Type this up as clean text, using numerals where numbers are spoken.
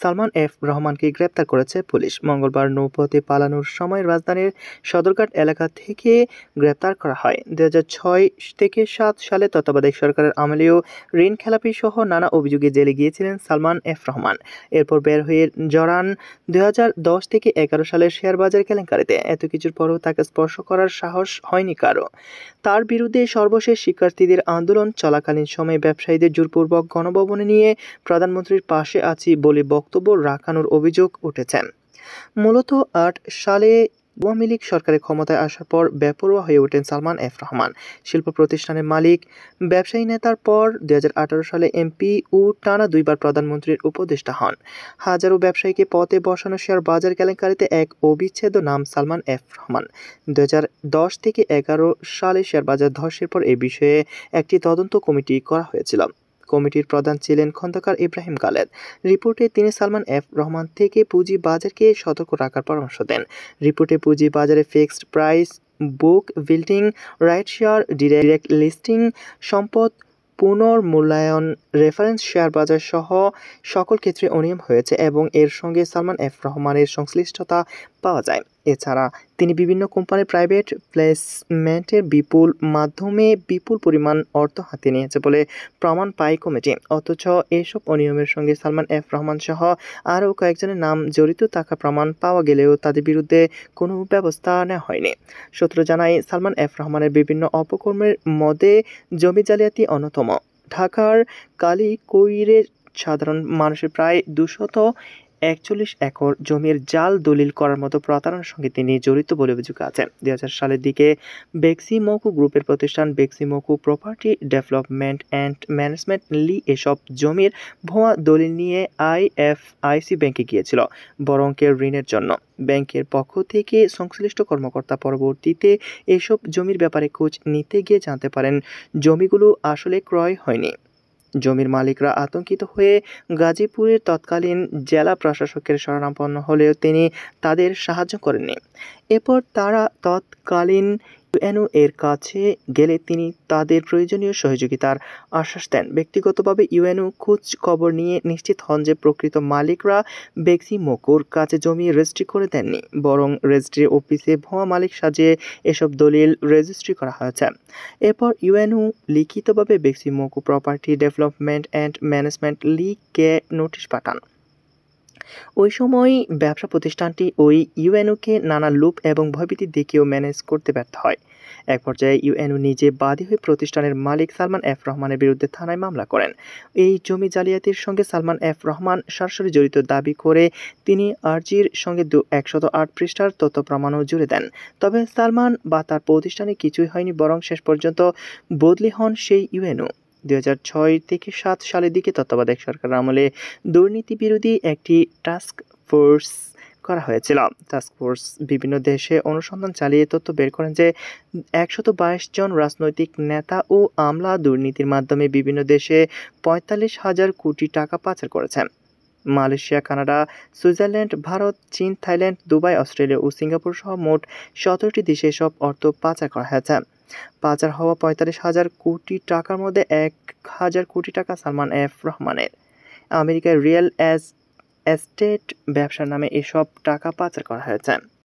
Salman F রহমানকে গ্রেপ্তার করেছে পুলিশ। মঙ্গলবার নৌপথে পালানোর সময় রাজধানীর সদরঘাট এলাকা থেকে গ্রেপ্তার করা হয়। 2006 থেকে 7 সালে তত্ত্বাবধায়ক সরকারের আমলেও ঋণ খেলাপি সহ নানা অভিযোগে জেলে গিয়েছিলেন সালমান এফ রহমান। এরপর বের হয়ে জড়ান 2010 থেকে 11 সালের শেয়ার বাজার কেলেঙ্কারিতে। এত কিছুর পরও তাকে স্পর্শ করার সাহস হয়নি কারো। তার বিরুদ্ধে সর্বশেষ শিক্ষার্থীদের আন্দোলন চলাকালীন সময়ে ব্যবসায়ীদের জোরপূর্বক গণভবনে নিয়ে প্রধানমন্ত্রীর পাশে আছি বলে বক্তব্য রাখানোর অভিযোগ উঠেছে। মূলত 8 সালে আওয়ামী লীগ সরকারের ক্ষমতায় আসার পর বেপরোয়া হয়ে ওঠেন সালমান এফ রহমান। শিল্প প্রতিষ্ঠানের মালিক, ব্যবসায়ী নেতার পর 2018 সালে এমপি ও টানা 2 বার প্রধানমন্ত্রীর উপদেষ্টা হন। হাজারো ব্যবসায়ীকে পথে বসানো শেয়ার বাজার কেলেঙ্কারিতে এক অবিচ্ছেদ্য নাম সালমান এফ রহমান। 2010 থেকে 11 সালে শেয়ার বাজার ধসের পর এ বিষয়ে একটি তদন্ত কমিটি করা হয়েছিল। কমিটির প্রধান ছিলেন খন্দকার ইব্রাহিম খালেদ। রিপোর্টে তিনি সালমান এফ রহমান থেকে পুঁজি বাজারকে সতর্ক রাখার পরামর্শ দেন। রিপোর্টে পুঁজি বাজারে fixed price, book building, right share, direct listing, সম্পদ পুনর্মূল্যায়ন, রেফারেন্স শেয়ার বাজার সহ সকল ক্ষেত্রে অনিয়ম হয়েছে এবং এর সঙ্গে সালমান এফ রহমানের সংশ্লিষ্টতা পাওয়া যায়। এছাড়া তিনি বিভিন্ন কোম্পানির প্রাইভেট প্লেসমেন্টের মাধ্যমে বিপুল পরিমাণ অর্থ হাতে নিয়েছে বলে প্রমাণ পায় কমিটি। অথচ এসব অনিয়মের সঙ্গে সালমান এফ রহমান সহ আরও কয়েকজনের নাম জড়িত থাকার প্রমাণ পাওয়া গেলেও তাদের বিরুদ্ধে কোনো ব্যবস্থা নেওয়া হয়নি। সূত্র জানায়, সালমান এফ রহমানের বিভিন্ন অপকর্মের মধ্যে জমি জালিয়াতি অন্যতম। ঢাকার কালিকৈরে সাধারণ মানুষের প্রায় 241 একর জমির জাল দলিল করার মতো প্রতারণার সঙ্গে তিনি জড়িত বলে অভিযোগ আছে। 2000 সালের দিকে বেক্সিমকো গ্রুপের প্রতিষ্ঠান Beximco property development and management লি এসব জমির ভুয়া দলিল নিয়ে আইএফআইসি ব্যাংকে গিয়েছিল বড় অঙ্কের ঋণের জন্য। ব্যাংকের পক্ষ থেকে সংশ্লিষ্ট কর্মকর্তা পরবর্তীতে এসব জমির ব্যাপারে খোঁজ নিতে গিয়ে জানতে পারেন জমিগুলো আসলে ক্রয় হয়নি। জমির মালিকরা আতঙ্কিত হয়ে গাজীপুরের তৎকালীন জেলা প্রশাসকের শরণাপন্ন হলেও তিনি তাদের সাহায্য করেননি। এরপর তারা তৎকালীন ইউএনও এর কাছে গেলে তিনি তাদের প্রয়োজনীয় সহযোগিতার আশ্বাস দেন। ব্যক্তিগতভাবে ইউএনও খোঁজ খবর নিয়ে নিশ্চিত হন যে প্রকৃত মালিকরা বেক্সিমকোর কাছে জমি রেজিস্ট্রি করে দেননি, বরং রেজিস্ট্রি অফিসে ভুয়া মালিক সাজিয়ে এসব দলিল রেজিস্ট্রি করা হয়েছে। এরপর ইউএনও লিখিতভাবে Beximco property development and management লি-কে নোটিশ পাঠান। ওই সময় ব্যবসা প্রতিষ্ঠানটি ওই ইউএনওকে নানা লোভ এবং ভয়ভীতি দেখিয়েও ম্যানেজ করতে ব্যর্থ হয়। এক পর্যায়ে ইউএনও নিজে বাদী হয়ে প্রতিষ্ঠানের মালিক সালমান এফ রহমানের বিরুদ্ধে থানায় মামলা করেন। এই জমি জালিয়াতির সঙ্গে সালমান এফ রহমান সরাসরি জড়িত দাবি করে তিনি আর্জির সঙ্গে 108 পৃষ্ঠার তথ্য প্রমাণও জুড়ে দেন। তবে সালমান বা তার প্রতিষ্ঠানে কিছুই হয়নি, বরং শেষ পর্যন্ত বদলি হন সেই ইউএনও। 2006 থেকে 7 সালের দিকে তত্ত্বাবধায়ক সরকারের আমলে দুর্নীতি বিরোধী একটি টাস্ক ফোর্স করা হয়েছিল। টাস্ক ফোর্স বিভিন্ন দেশে অনুসন্ধান চালিয়ে তথ্য বের করেন যে 122 জন রাজনৈতিক নেতা ও আমলা দুর্নীতির মাধ্যমে বিভিন্ন দেশে 45,000 কোটি টাকা পাচার করেছেন। মালয়েশিয়া, কানাডা, সুইজারল্যান্ড, ভারত, চীন, থাইল্যান্ড, দুবাই, অস্ট্রেলিয়া ও সিঙ্গাপুর সহ মোট 17টি দেশে এসব অর্থ পাচার করা হয়েছে। পাচার হওয়া 45,000 কোটি টাকার মধ্যে 1,000 কোটি টাকা সালমান এফ রহমানের। আমেরিকায় রিয়েল এস্টেট ব্যবসার নামে এসব টাকা পাচার করা হয়েছে।